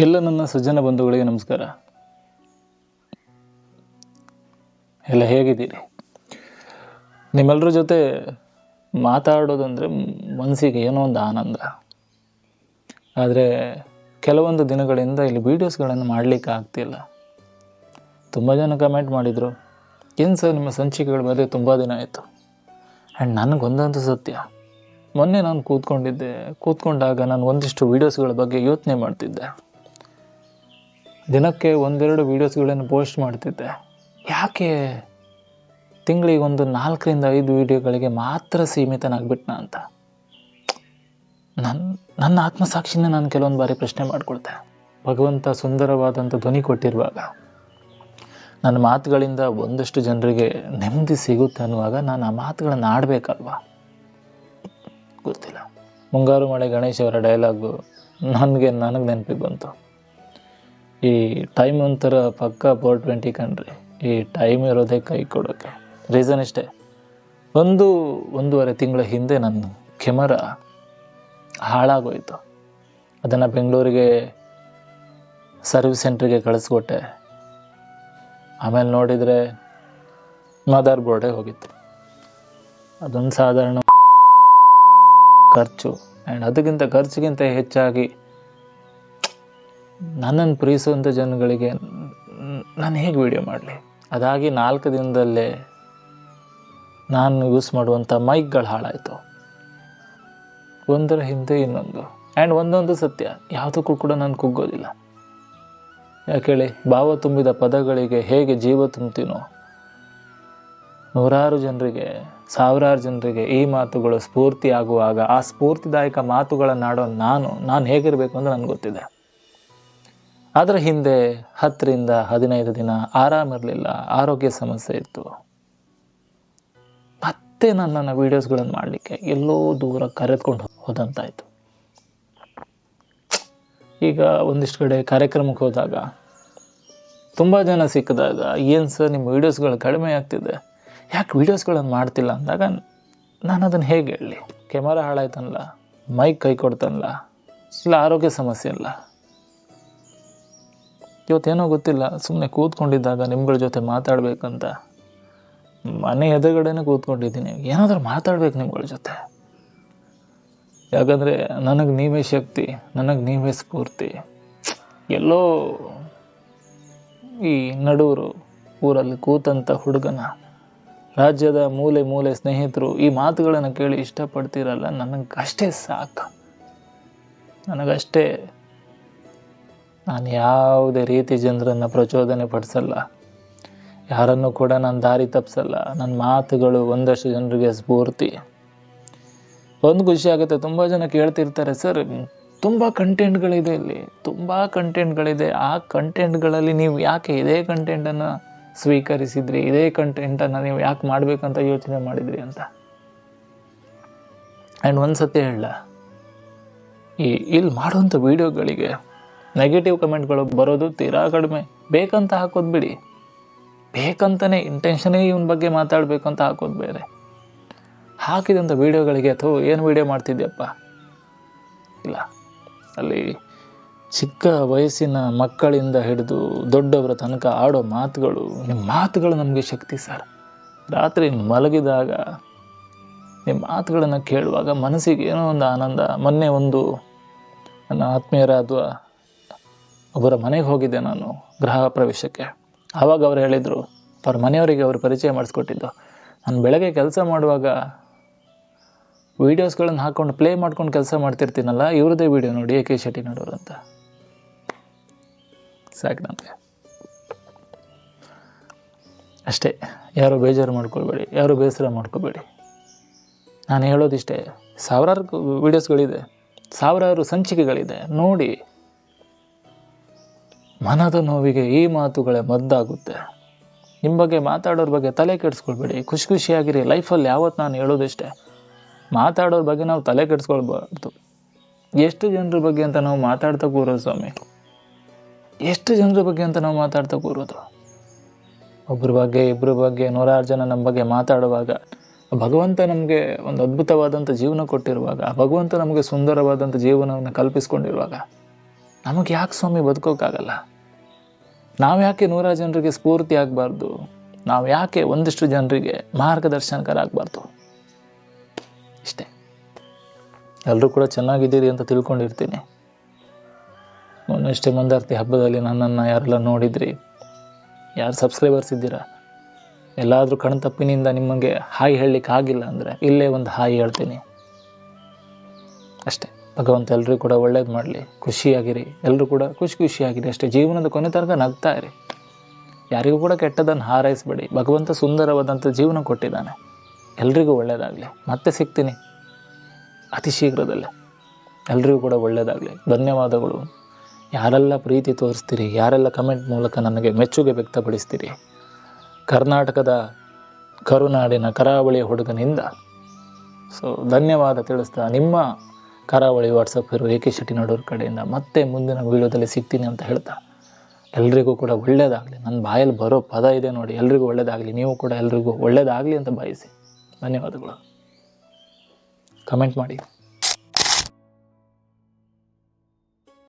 ಎಲ್ಲ ನನ್ನ ಸಜ್ಜನ ಬಂಧುಗಳಿಗೆ ನಮಸ್ಕಾರ. ಎಲ್ಲ ಹೇಗಿದ್ದೀರಿ? ನಿಮ್ಮೆಲ್ಲರ ಜೊತೆ ಮಾತಾಡೋದಂದರೆ ಮನಸ್ಸಿಗೆ ಏನೋ ಒಂದು ಆನಂದ. ಆದರೆ ಕೆಲವೊಂದು ದಿನಗಳಿಂದ ಇಲ್ಲಿ ವೀಡಿಯೋಸ್ಗಳನ್ನು ಮಾಡಲಿಕ್ಕೆ ಆಗ್ತಿಲ್ಲ. ತುಂಬ ಜನ ಕಮೆಂಟ್ ಮಾಡಿದರು, ಏನು ಸರ್ ನಿಮ್ಮ ಸಂಚಿಕೆಗಳು ಬರೀ ತುಂಬ ದಿನ ಆಯಿತು. ಆ್ಯಂಡ್ ನನಗೊಂದಂತೂ ಸತ್ಯ, ಮೊನ್ನೆ ನಾನು ಕೂತ್ಕೊಂಡಾಗ ನಾನು ಒಂದಿಷ್ಟು ವೀಡಿಯೋಸ್ಗಳ ಬಗ್ಗೆ ಯೋಚನೆ ಮಾಡ್ತಿದ್ದೆ. ದಿನಕ್ಕೆ ಒಂದೆರಡು ವೀಡಿಯೋಸ್ಗಳನ್ನು ಪೋಸ್ಟ್ ಮಾಡ್ತಿದ್ದೆ. ಯಾಕೆ ತಿಂಗಳಿಗೆ ಒಂದು 4ರಿಂದ 5 ವೀಡಿಯೋಗಳಿಗೆ ಮಾತ್ರ ಸೀಮಿತನಾಗ್ಬಿಟ್ನ ಅಂತ ನನ್ನ ಆತ್ಮಸಾಕ್ಷಿನೇ ನಾನು ಕೆಲವೊಂದು ಬಾರಿ ಪ್ರಶ್ನೆ ಮಾಡ್ಕೊಳ್ತೆ. ಭಗವಂತ ಸುಂದರವಾದಂಥ ಧ್ವನಿ ಕೊಟ್ಟಿರುವಾಗ, ನನ್ನ ಮಾತುಗಳಿಂದ ಒಂದಷ್ಟು ಜನರಿಗೆ ನೆಮ್ಮದಿ ಸಿಗುತ್ತೆ ಅನ್ನುವಾಗ ನಾನು ಆ ಮಾತುಗಳನ್ನು ಆಡಬೇಕಲ್ವಾ? ಗೊತ್ತಿಲ್ಲ. ಮುಂಗಾರು ಮಳೆ ಗಣೇಶ್ ಅವರ ಡೈಲಾಗು ನನಗೆ ನೆನಪಿಗೆ ಬಂತು. ಈ ಟೈಮ್ ಒಂಥರ ಪಕ್ಕ 420 ಕಣ್ರಿ. ಈ ಟೈಮ್ ಇರೋದೇ ಕೈ ಕೊಡೋಕ್ಕೆ. ರೀಸನ್ ಇಷ್ಟೇ, ಒಂದೂವರೆ ತಿಂಗಳ ಹಿಂದೆ ನನ್ನ ಕೆಮರಾ ಹಾಳಾಗೋಯ್ತು. ಅದನ್ನು ಬೆಂಗಳೂರಿಗೆ ಸರ್ವಿಸ್ ಸೆಂಟ್ರಿಗೆ ಕಳಿಸ್ಕೊಟ್ಟೆ. ಆಮೇಲೆ ನೋಡಿದರೆ ಮದರ್ ಬೋರ್ಡೇ ಹೋಗಿತ್ತು. ಅದೊಂದು ಸಾಧಾರಣ ಖರ್ಚು. ಆ್ಯಂಡ್ ಅದಕ್ಕಿಂತ ಖರ್ಚಿಗಿಂತ ಹೆಚ್ಚಾಗಿ ನನ್ನನ್ನು ಪ್ರೀತಿಸುವಂಥ ಜನಗಳಿಗೆ ನಾನು ಹೇಗೆ ವಿಡಿಯೋ ಮಾಡಲಿ? ಅದಾಗಿ 4 ದಿನದಲ್ಲೇ ನಾನು ಯೂಸ್ ಮಾಡುವಂಥ ಮೈಕ್ಗಳು ಹಾಳಾಯಿತು, ಒಂದರ ಹಿಂದೆ ಇನ್ನೊಂದು. ಆ್ಯಂಡ್ ಒಂದೊಂದು ಸತ್ಯ, ಯಾವುದಕ್ಕೂ ಕೂಡ ನಾನು ಕುಗ್ಗೋದಿಲ್ಲ. ಯಾಕೆ ಹೇಳಿ, ಭಾವ ತುಂಬಿದ ಪದಗಳಿಗೆ ಹೇಗೆ ಜೀವ ತುಂಬ್ತೀನೋ, ನೂರಾರು ಜನರಿಗೆ, ಸಾವಿರಾರು ಜನರಿಗೆ ಈ ಮಾತುಗಳು ಸ್ಫೂರ್ತಿ ಆಗುವಾಗ ಆ ಸ್ಫೂರ್ತಿದಾಯಕ ಮಾತುಗಳನ್ನಾಡೋ ನಾನು ಹೇಗಿರಬೇಕು ಅಂತ ನನಗೆ ಗೊತ್ತಿದೆ. ಅದರ ಹಿಂದೆ 10ರಿಂದ 15 ದಿನ ಆರಾಮಿರಲಿಲ್ಲ, ಆರೋಗ್ಯ ಸಮಸ್ಯೆ ಇತ್ತು. ಮತ್ತೆ ನನ್ನ ವೀಡಿಯೋಸ್ಗಳನ್ನು ಮಾಡಲಿಕ್ಕೆ ಎಲ್ಲೋ ದೂರ ಕರೆದುಕೊಂಡು ಹೋದಂತಾಯಿತು. ಈಗ ಒಂದಿಷ್ಟು ಕಡೆ ಕಾರ್ಯಕ್ರಮಕ್ಕೆ ಹೋದಾಗ ತುಂಬ ಜನ ಸಿಕ್ಕಿದಾಗ, ಏನು ಸರ್ ನಿಮ್ಮ ವೀಡಿಯೋಸ್ಗಳು ಕಡಿಮೆ ಆಗ್ತಿದೆ, ಯಾಕೆ ವೀಡಿಯೋಸ್ಗಳನ್ನು ಮಾಡ್ತಿಲ್ಲ ಅಂದಾಗ ನಾನು ಅದನ್ನು ಹೇಗೆ ಹೇಳಲಿ? ಕೆಮರಾ ಹಾಳಾಯ್ತಲ್ಲ, ಮೈಕ್ ಕೈ ಕೊಡ್ತಲ್ಲ, ಇಲ್ಲ ಆರೋಗ್ಯ ಸಮಸ್ಯೆ ಇಲ್ಲ. ಇವತ್ತೇನೋ ಗೊತ್ತಿಲ್ಲ, ಸುಮ್ಮನೆ ಕೂತ್ಕೊಂಡಿದ್ದಾಗ ನಿಮ್ಗಳ ಜೊತೆ ಮಾತಾಡಬೇಕಂತ ಮನೆ ಎದುರುಗಡೆನೇ ಕೂತ್ಕೊಂಡಿದ್ದೀನಿ. ಏನಾದರೂ ಮಾತಾಡ್ಬೇಕು ನಿಮ್ಗಳ ಜೊತೆ. ಯಾಕಂದರೆ ನನಗೆ ನೀವೇ ಶಕ್ತಿ, ನನಗೆ ನೀವೇ ಸ್ಫೂರ್ತಿ. ಎಲ್ಲೋ ಈ ನಡೂರು ಊರಲ್ಲಿ ಕೂತಂಥ ಹುಡುಗನ, ರಾಜ್ಯದ ಮೂಲೆ ಸ್ನೇಹಿತರು ಈ ಮಾತುಗಳನ್ನು ಕೇಳಿ ಇಷ್ಟಪಡ್ತಿರಲ್ಲ, ನನಗಷ್ಟೇ ಸಾಕು. ನನಗಷ್ಟೇ. ನಾನು ಯಾವುದೇ ರೀತಿ ಜನರನ್ನು ಪ್ರಚೋದನೆ ಪಡಿಸಲ್ಲ, ಯಾರನ್ನು ಕೂಡ ನಾನು ದಾರಿ ತಪ್ಪಿಸಲ್ಲ. ನನ್ನ ಮಾತುಗಳು ಒಂದಷ್ಟು ಜನರಿಗೆ ಸ್ಫೂರ್ತಿ. ಒಂದು ಖುಷಿ ಆಗುತ್ತೆ, ತುಂಬ ಜನ ಕೇಳ್ತಿರ್ತಾರೆ, ಸರ್ ತುಂಬ ಕಂಟೆಂಟ್ಗಳಿದೆ ಇಲ್ಲಿ, ತುಂಬ ಕಂಟೆಂಟ್ಗಳಿದೆ, ಆ ಕಂಟೆಂಟ್ಗಳಲ್ಲಿ ನೀವು ಯಾಕೆ ಇದೇ ಕಂಟೆಂಟನ್ನು ಸ್ವೀಕರಿಸಿದ್ರಿ, ಇದೇ ಕಂಟೆಂಟನ್ನು ನೀವು ಯಾಕೆ ಮಾಡಬೇಕಂತ ಯೋಚನೆ ಮಾಡಿದ್ರಿ ಅಂತ. ಆ್ಯಂಡ್ ಒಂದು ಸತ್ಯ ಹೇಳ, ಇಲ್ಲಿ ಮಾಡುವಂಥ ವೀಡಿಯೋಗಳಿಗೆ ನೆಗೆಟಿವ್ ಕಮೆಂಟ್ಗಳು ಬರೋದು ತೀರಾ ಕಡಿಮೆ. ಬೇಕಂತ ಹಾಕೋದು ಬಿಡಿ, ಬೇಕಂತಲೇ ಇಂಟೆನ್ಷನೇ ಇವನ ಬಗ್ಗೆ ಮಾತಾಡಬೇಕು ಅಂತ ಹಾಕೋದು ಬೇರೆ. ಹಾಕಿದಂಥ ವೀಡಿಯೋಗಳಿಗೆ ಏನು ವೀಡಿಯೋ ಮಾಡ್ತಿದ್ಯಪ್ಪ, ಇಲ್ಲ, ಅಲ್ಲಿ ಚಿಕ್ಕ ವಯಸ್ಸಿನ ಮಕ್ಕಳಿಂದ ಹಿಡಿದು ದೊಡ್ಡವರ ತನಕ ಆಡೋ ಮಾತುಗಳು, ನಿಮ್ಮ ಮಾತುಗಳು ನಮಗೆ ಶಕ್ತಿ ಸರ್. ರಾತ್ರಿ ಮಲಗಿದಾಗ ನಿಮ್ಮ ಮಾತುಗಳನ್ನು ಕೇಳುವಾಗ ಮನಸ್ಸಿಗೆ ಏನೋ ಒಂದು ಆನಂದ. ಮೊನ್ನೆ ನನ್ನ ಆತ್ಮೀಯರಾದ ಒಬ್ಬರ ಮನೆಗೆ ಹೋಗಿದ್ದೆ ನಾನು ಗೃಹ ಪ್ರವೇಶಕ್ಕೆ. ಆವಾಗ ಅವ್ರು ಹೇಳಿದರು, ಅವ್ರ ಮನೆಯವರಿಗೆ ಅವರು ಪರಿಚಯ ಮಾಡಿಸ್ಕೊಟ್ಟಿದ್ದು, ನಾನು ಬೆಳಗ್ಗೆ ಕೆಲಸ ಮಾಡುವಾಗ ವೀಡಿಯೋಸ್ಗಳನ್ನು ಹಾಕ್ಕೊಂಡು ಪ್ಲೇ ಮಾಡ್ಕೊಂಡು ಕೆಲಸ ಮಾಡ್ತಿರ್ತೀನಲ್ಲ, ಇವ್ರದ್ದೇ ವೀಡಿಯೋ ನೋಡಿ, AK ಶೆಟ್ಟಿ ನಡೋರು ಅಂತ. ಸಾಕು ನನಗೆ ಅಷ್ಟೇ. ಯಾರು ಬೇಜಾರು ಮಾಡ್ಕೊಳ್ಬೇಡಿ, ಯಾರು ಬೇಸರ ಮಾಡ್ಕೋಬೇಡಿ. ನಾನು ಹೇಳೋದಿಷ್ಟೇ, ಸಾವಿರಾರು ವೀಡಿಯೋಸ್ಗಳಿದೆ, ಸಾವಿರಾರು ಸಂಚಿಕೆಗಳಿದೆ, ನೋಡಿ. ಮನದ ನೋವಿಗೆ ಈ ಮಾತುಗಳೇ ಮದ್ದಾಗುತ್ತೆ. ನಿಮ್ಮ ಬಗ್ಗೆ ಮಾತಾಡೋರ ಬಗ್ಗೆ ತಲೆ ಕೆಡಿಸ್ಕೊಳ್ಬೇಡಿ, ಖುಷಿಯಾಗಿರಿ. ಲೈಫಲ್ಲಿ ಯಾವತ್ತು ನಾನು ಹೇಳೋದಿಷ್ಟೇ, ಮಾತಾಡೋರ ಬಗ್ಗೆ ನಾವು ತಲೆ ಕೆಡಿಸ್ಕೊಳ್ಬಾರ್ದು. ಎಷ್ಟು ಜನರ ಬಗ್ಗೆ ಅಂತ ನಾವು ಮಾತಾಡ್ತಾ ಕೂರೋದು ಸ್ವಾಮಿ, ಎಷ್ಟು ಜನರ ಬಗ್ಗೆ ಅಂತ ನಾವು ಮಾತಾಡ್ತಾ ಕೂರೋದು. ಒಬ್ಬರ ಬಗ್ಗೆ, ಇಬ್ಬರ ಬಗ್ಗೆ, 100 ಜನ ನಮ್ಮ ಬಗ್ಗೆ ಮಾತಾಡುವಾಗ, ಭಗವಂತ ನಮಗೆ ಒಂದು ಅದ್ಭುತವಾದಂಥ ಜೀವನ ಕೊಟ್ಟಿರುವಾಗ, ಭಗವಂತ ನಮಗೆ ಸುಂದರವಾದಂಥ ಜೀವನವನ್ನು ಕಲ್ಪಿಸ್ಕೊಂಡಿರುವಾಗ ನಮಗೆ ಯಾಕೆ ಸ್ವಾಮಿ ಬದುಕೋಕ್ಕಾಗಲ್ಲ? ನಾವು ಯಾಕೆ 100 ಜನರಿಗೆ ಸ್ಫೂರ್ತಿ ಆಗಬಾರ್ದು? ನಾವು ಯಾಕೆ ಒಂದಿಷ್ಟು ಜನರಿಗೆ ಮಾರ್ಗದರ್ಶನಕರಾಗಬಾರ್ದು? ಇಷ್ಟೇ. ಎಲ್ಲರೂ ಕೂಡ ಚೆನ್ನಾಗಿದ್ದೀರಿ ಅಂತ ತಿಳ್ಕೊಂಡಿರ್ತೀನಿ. ಮೊನ್ನೆಷ್ಟೇ ಮಂದಾರ್ತಿ ಹಬ್ಬದಲ್ಲಿ ನನ್ನನ್ನು ಯಾರೆಲ್ಲ ನೋಡಿದ್ರಿ, ಯಾರು ಸಬ್ಸ್ಕ್ರೈಬರ್ಸ್ ಇದ್ದೀರಾ, ಎಲ್ಲಾದರೂ ಕಣ್ತಪ್ಪಿನಿಂದ ನಿಮಗೆ ಹಾಯ್ ಹೇಳಲಿಕ್ಕೆ ಆಗಿಲ್ಲ ಅಂದರೆ ಇಲ್ಲೇ ಒಂದು ಹಾಯ್ ಹೇಳ್ತೀನಿ ಅಷ್ಟೇ. ಭಗವಂತ ಎಲ್ಲರೂ ಕೂಡ ಒಳ್ಳೇದು ಮಾಡಲಿ, ಖುಷಿಯಾಗಿರಿ, ಎಲ್ಲರೂ ಕೂಡ ಖುಷಿಯಾಗಿರಿ ಅಷ್ಟೇ. ಜೀವನದ ಕೊನೆ ತನಕ ನಗ್ತಾ ಇರಿ, ಯಾರಿಗೂ ಕೂಡ ಕೆಟ್ಟದನ್ನು ಹಾರೈಸಬೇಡಿ. ಭಗವಂತ ಸುಂದರವಾದಂಥ ಜೀವನ ಕೊಟ್ಟಿದ್ದಾನೆ. ಎಲ್ರಿಗೂ ಒಳ್ಳೆಯದಾಗಲಿ. ಮತ್ತೆ ಸಿಗ್ತೀನಿ ಅತಿ ಶೀಘ್ರದಲ್ಲೇ. ಎಲ್ರಿಗೂ ಕೂಡ ಒಳ್ಳೆಯದಾಗಲಿ. ಧನ್ಯವಾದಗಳು. ಯಾರೆಲ್ಲ ಪ್ರೀತಿ ತೋರಿಸ್ತೀರಿ, ಯಾರೆಲ್ಲ ಕಮೆಂಟ್ ಮೂಲಕ ನನಗೆ ಮೆಚ್ಚುಗೆ ವ್ಯಕ್ತಪಡಿಸ್ತೀರಿ, ಕರ್ನಾಟಕದ ಕರುನಾಡಿನ ಕರಾವಳಿಯ ಹುಡುಗನಿಂದ ಧನ್ಯವಾದ ತಿಳಿಸ್ತಾ ನಿಮ್ಮ ಕರಾವಳಿ ವಾಟ್ಸಪ್ ಇರೋ AK ಶೆಟ್ಟಿನಾಡೂರು ಕಡೆಯಿಂದ ಮತ್ತೆ ಮುಂದಿನ ವೀಡಿಯೋದಲ್ಲಿ ಸಿಗ್ತೀನಿ ಅಂತ ಹೇಳ್ತಾ ಎಲ್ರಿಗೂ ಕೂಡ ಒಳ್ಳೆಯದಾಗಲಿ. ನನ್ನ ಬಾಯಲ್ಲಿ ಬರೋ ಪದ ಇದೆ ನೋಡಿ, ಎಲ್ರಿಗೂ ಒಳ್ಳೆಯದಾಗಲಿ. ನೀವು ಕೂಡ ಎಲ್ರಿಗೂ ಒಳ್ಳೆಯದಾಗಲಿ ಅಂತ ಬಯಸಿ. ಧನ್ಯವಾದಗಳು. ಕಮೆಂಟ್ ಮಾಡಿ.